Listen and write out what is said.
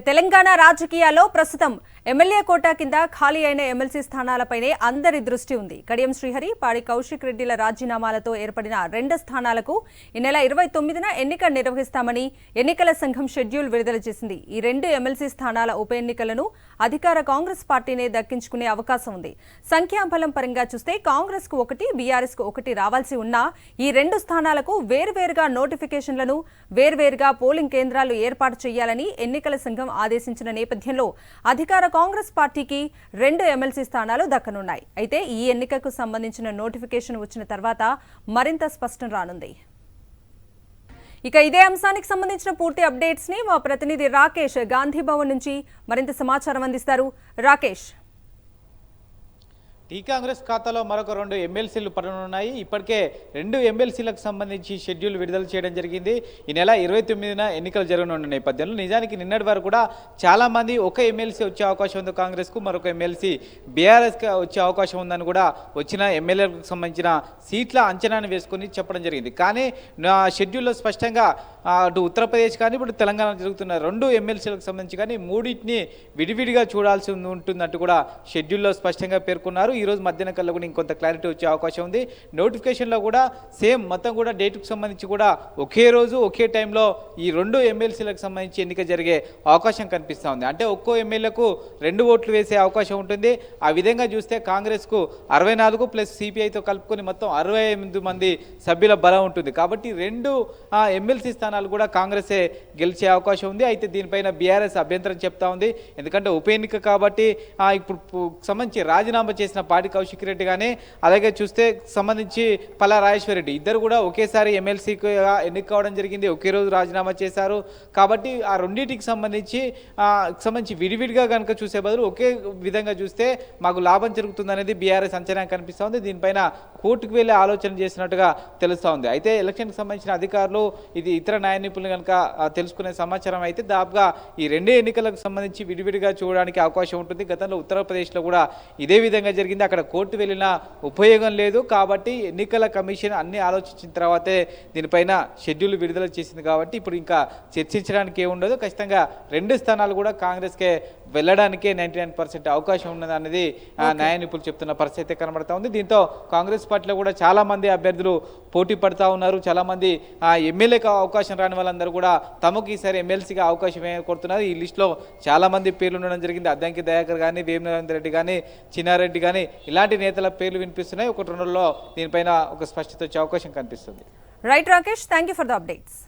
తెలంగాణ రాజకీయాల్లో ప్రస్తుతం MLA quota కింద ఖాళీ అయిన ఎమ్మెల్సీ స్థానాలపైనే అందరి దృష్టి ఉంది. కడియం శ్రీహరి, పాడి కౌశిక్ రెడ్డిల రాజీనామాలతో ఏర్పడిన 2 స్థానాలకు ఈ నెల 29న ఎన్నిక నిర్వహిస్తామని ఎన్నికల సంఘం షెడ్యూల్ విడుదల చేసింది. ఈ 2 ఎమ్మెల్సీ స్థానాల ఉప ఎన్నికలను అధికార కాంగ్రెస్ పార్టీనే దక్కించుకునే అవకాశం ఉంది. సంఖ్యాబలం పరంగా చూస్తే కాంగ్రెస్ కు 1, బీఆర్ఎస్ కు 1 రావాల్సి ఉన్నా ఈ 2 స్థానాలకు వేర్వేరుగా నోటిఫికేషన్లను, వేర్వేరుగా పోలింగ్ కేంద్రాలు ఏర్పాటు చేయాలని ఎన్నికల సంఘం ఆదేశించిన నేపథ్యంలో అధికార కాంగ్రెస్ పార్టీకి 2 ఎమ్మెల్సీ స్థానాలు దక్కనున్నాయి. అయితే ఈ ఎన్నికకు సంబంధించిన నోటిఫికేషన్ వచ్చిన తర్వాత మరింత స్పష్టం రానుంది. ఇక ఇదే అంశానికి సంబంధించిన పూర్తి అప్డేట్స్ ని మా ప్రతినిధి రాకేష్ గాంధీ భవన్ నుంచి మరింత సమాచారం అందిస్తారు. రాకేష్, టీ కాంగ్రెస్ ఖాతాలో మరొక 2 ఎమ్మెల్సీలు పడనున్నాయి. ఇప్పటికే 2 ఎమ్మెల్సీలకు సంబంధించి షెడ్యూల్ విడుదల చేయడం జరిగింది. ఈ నెల 29న ఎన్నికలు జరగనున్న నేపథ్యంలో నిజానికి నిన్నటి వరకు కూడా చాలామంది ఒక ఎమ్మెల్సీ వచ్చే అవకాశం ఉంది కాంగ్రెస్కు, మరొక ఎమ్మెల్సీ బీఆర్ఎస్కి వచ్చే అవకాశం ఉందని కూడా వచ్చిన ఎమ్మెల్యేలకు సంబంధించిన సీట్ల అంచనాను వేసుకొని చెప్పడం జరిగింది. కానీ షెడ్యూల్లో స్పష్టంగా అటు ఉత్తరప్రదేశ్ కానీ ఇప్పుడు తెలంగాణ జరుగుతున్న 2 ఎమ్మెల్సీలకు సంబంధించి కానీ 3టిని విడివిడిగా చూడాల్సి ఉంటున్నట్టు కూడా షెడ్యూల్లో స్పష్టంగా పేర్కొన్నారు. ఈరోజు మధ్యాహ్నం కల్లా కూడా ఇంకొంత క్లారిటీ వచ్చే అవకాశం ఉంది. నోటిఫికేషన్లో కూడా సేమ్ మొత్తం కూడా డేట్కు సంబంధించి కూడా ఒకే రోజు ఒకే టైంలో ఈ 2 ఎమ్మెల్సీలకు సంబంధించి ఎన్నిక జరిగే అవకాశం కనిపిస్తూ ఉంది. అంటే ఒక్కో ఎమ్మెల్యేకు 2 ఓట్లు వేసే అవకాశం ఉంటుంది. ఆ విధంగా చూస్తే కాంగ్రెస్కు 64 ప్లస్ సిపిఐతో కలుపుకొని మొత్తం 68 మంది సభ్యుల బలం ఉంటుంది. కాబట్టి 2 ఎమ్మెల్సీ స్థానాలు కూడా కాంగ్రెసే గెలిచే అవకాశం ఉంది. అయితే దీనిపైన బీఆర్ఎస్ అభ్యంతరం చెప్తా ఉంది. ఎందుకంటే ఉప ఎన్నిక కాబట్టి ఇప్పుడు సంబంధించి రాజీనామా చేసిన పాడి కౌశిక్ రెడ్డి కానీ, అలాగే చూస్తే సంబంధించి పల్లా రాజేశ్వర రెడ్డి ఇద్దరు కూడా ఒకేసారి ఎమ్మెల్సీకి ఎన్నిక కావడం జరిగింది. ఒకే రోజు రాజీనామా చేశారు. కాబట్టి ఆ రెండింటికి సంబంధించి విడివిడిగా కనుక చూసే బదులు ఒకే విధంగా చూస్తే మాకు లాభం జరుగుతుందనేది బీఆర్ఎస్ అంచనా కనిపిస్తూ ఉంది. దీనిపైన కోర్టుకు వెళ్ళే ఆలోచన చేసినట్టుగా తెలుస్తూ ఉంది. అయితే ఎలక్షన్కి సంబంధించిన అధికారులు ఇది ఇతర న్యాయ నిపుణులు కనుక తెలుసుకునే సమాచారం అయితే దాదాపుగా ఈ 2 ఎన్నికలకు సంబంధించి విడివిడిగా చూడడానికి అవకాశం ఉంటుంది. గతంలో ఉత్తరప్రదేశ్లో కూడా ఇదే విధంగా జరిగింది. అక్కడ కోర్టు వెళ్ళిన ఉపయోగం లేదు. కాబట్టి ఎన్నికల కమిషన్ అన్ని ఆలోచించిన తర్వాతే దీనిపైన షెడ్యూల్ విడుదల చేసింది. కాబట్టి ఇప్పుడు ఇంకా చర్చించడానికి ఏముండదు. ఖచ్చితంగా 2 స్థానాలు కూడా కాంగ్రెస్కే వెళ్ళడానికే 99% అవకాశం ఉన్నది అనేది న్యాయ నిపుణులు చెప్తున్న పరిస్థితి కనబడతా ఉంది. దీంతో కాంగ్రెస్ పార్టీలో కూడా చాలా మంది అభ్యర్థులు పోటీ పడతా ఉన్నారు. చాలా మంది ఎమ్మెల్యేకి అవకాశం రాని వాళ్ళందరూ కూడా తమకు ఈసారి ఎమ్మెల్సీగా అవకాశం కోరుతున్నారు. ఈ లిస్టులో చాలా మంది పేర్లు ఉండడం జరిగింది. అద్దంకి దయాకర్ కానీ, వేమనరేందర్ రెడ్డి కానీ, చిన్నారెడ్డి కానీ ఇలాంటి నేతల పేర్లు వినిపిస్తున్నాయి. 1-2 రోజుల్లో దీనిపైన ఒక స్పష్టత వచ్చే అవకాశం కనిపిస్తుంది. Right Rakesh, thank you for the updates.